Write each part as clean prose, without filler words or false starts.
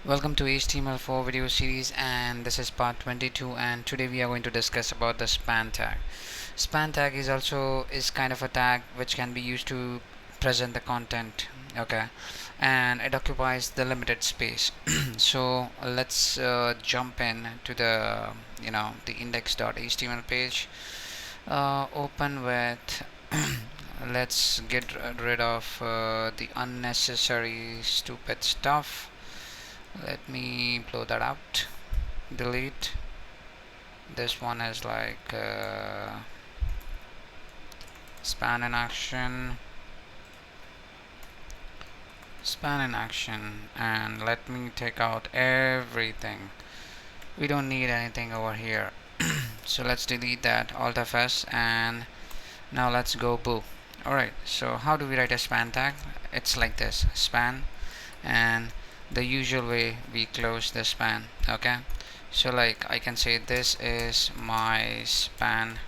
Welcome to HTML4 video series, and this is part 22, and today we are going to discuss about the span tag. Span tag is kind of a tag which can be used to present the content, okay, and it occupies the limited space. So let's jump in to the index.html page. Open with let's get rid of the unnecessary stupid stuff. Let me blow that out. Delete. This one is like span in action. Span in action. And let me take out everything. We don't need anything over here. So let's delete that. Alt Fs, and now let's go boo. Alright, so how do we write a span tag? It's like this: span, and the usual way we close the span. Okay, so like I can say this is my span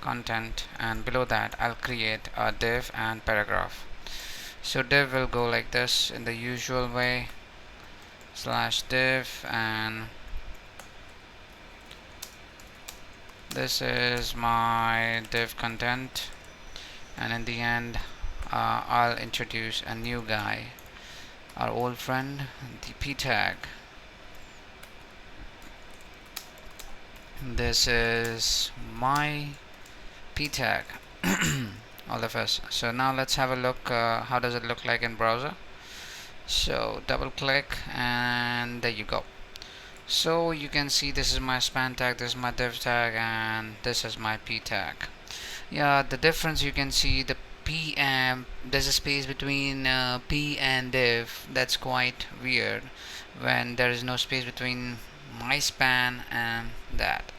content, and below that I'll create a div and paragraph. So div will go like this in the usual way, slash div, and this is my div content, and in the end I'll introduce a new guy, our old friend, the p tag. This is my p tag. All of us. So now let's have a look. How does it look like in browser? So double click, and there you go. So you can see this is my span tag, this is my div tag, and this is my p tag. Yeah, the difference you can see, the p and there's a space between p and div. That's quite weird when there is no space between my span and that.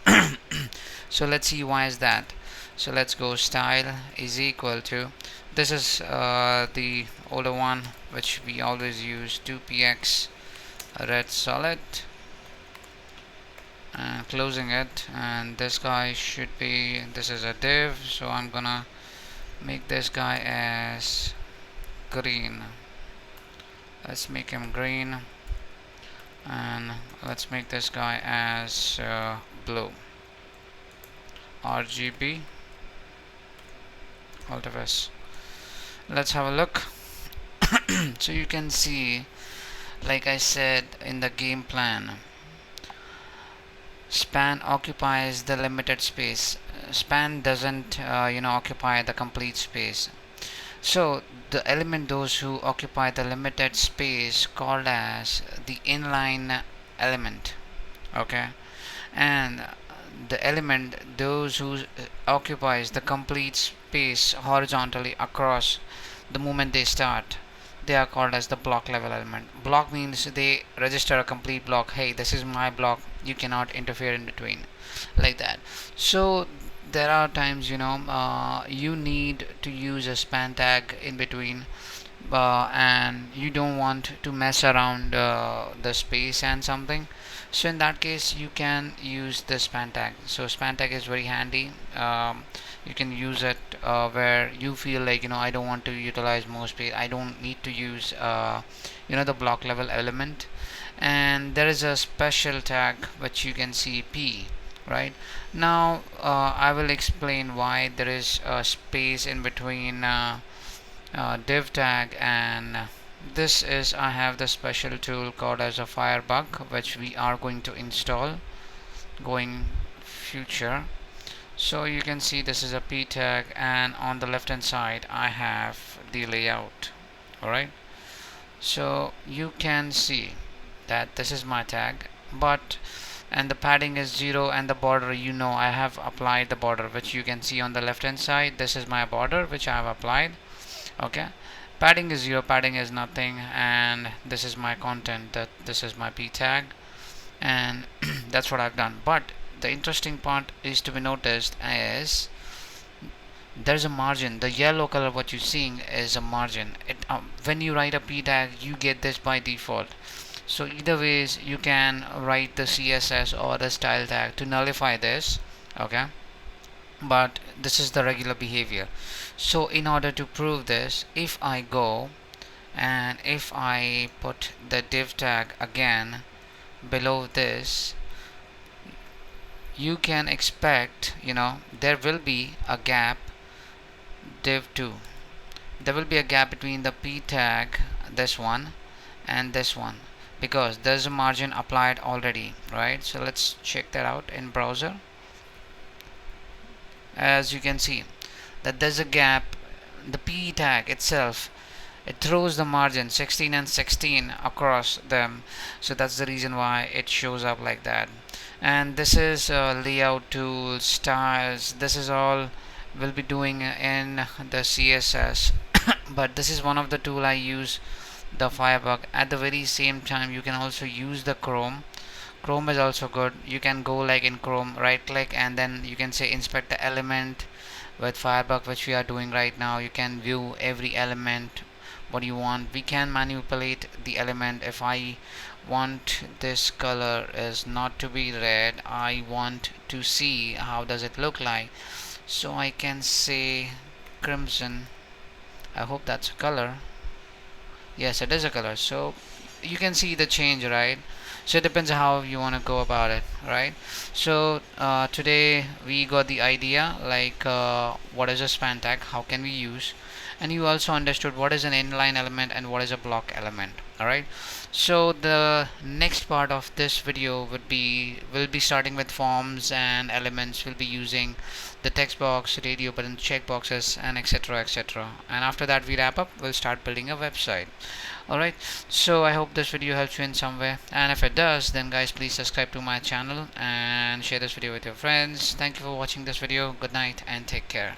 So let's see why is that. So let's go style is equal to, this is the older one which we always use, 2px red solid, and closing it, and this guy should be, this is a div, so I'm gonna make this guy as green. Let's make him green, and let's make this guy as blue. RGB, Alt of S. Let's have a look. So you can see, like I said in the game plan, span occupies the limited space. Span doesn't occupy the complete space. So the element, those who occupy the limited space, called as the inline element, okay, and the element those who occupies the complete space horizontally across the moment they start, they are called as the block level element. Block means they register a complete block. Hey, this is my block, you cannot interfere in between, like that. So there are times you need to use a span tag in between, and you don't want to mess around the space and something. So in that case you can use the span tag. So span tag is very handy. You can use it where you feel like, I don't want to utilize more space, I don't need to use the block level element, and there is a special tag which you can see, p. Right now I will explain why there is a space in between div tag, and this is, I have the special tool called as a Firebug, which we are going to install going future. So you can see this is a p tag, and on the left hand side I have the layout. Alright, so you can see that this is my tag, and the padding is 0, and the border, I have applied the border, which you can see on the left hand side. This is my border which I have applied. Okay, padding is 0, padding is nothing, and this is my content, that this is my p tag, and that's what I've done. But the interesting part is to be noticed is there's a margin. The yellow color what you're seeing is a margin. When you write a p tag, you get this by default. So either ways you can write the CSS or the style tag to nullify this. Okay, but this is the regular behavior. So in order to prove this, if I go And if I put the div tag again below this, you can expect, there will be a gap. Div2, there will be a gap between the p tag, this one, and this one, because there's a margin applied already, right? So let's check that out in browser. As you can see that there's a gap. The p tag itself, it throws the margin 16 and 16 across them, so that's the reason why it shows up like that. And this is layout tools, styles, this is all we'll be doing in the CSS. But this is one of the tool I use, the Firebug. At the very same time, you can also use the Chrome is also good. You can go like in Chrome, right click, and then you can say inspect the element. With Firebug, which we are doing right now, you can view every element what you want. We can manipulate the element. If I want this color is not to be red, I want to see how does it look like, so I can say crimson. I hope that's a color. Yes, it is a color. So you can see the change, right? So it depends how you want to go about it, right? So today we got the idea, like what is a span tag, how can we use, and you also understood what is an inline element and what is a block element. All right, so the next part of this video will be starting with forms and elements. We'll be using the text box, radio button, checkboxes, and etc, etc. And after that we wrap up, we'll start building a website. Alright, so I hope this video helps you in some way, and if it does, then guys, please subscribe to my channel and share this video with your friends. Thank you for watching this video. Good night and take care.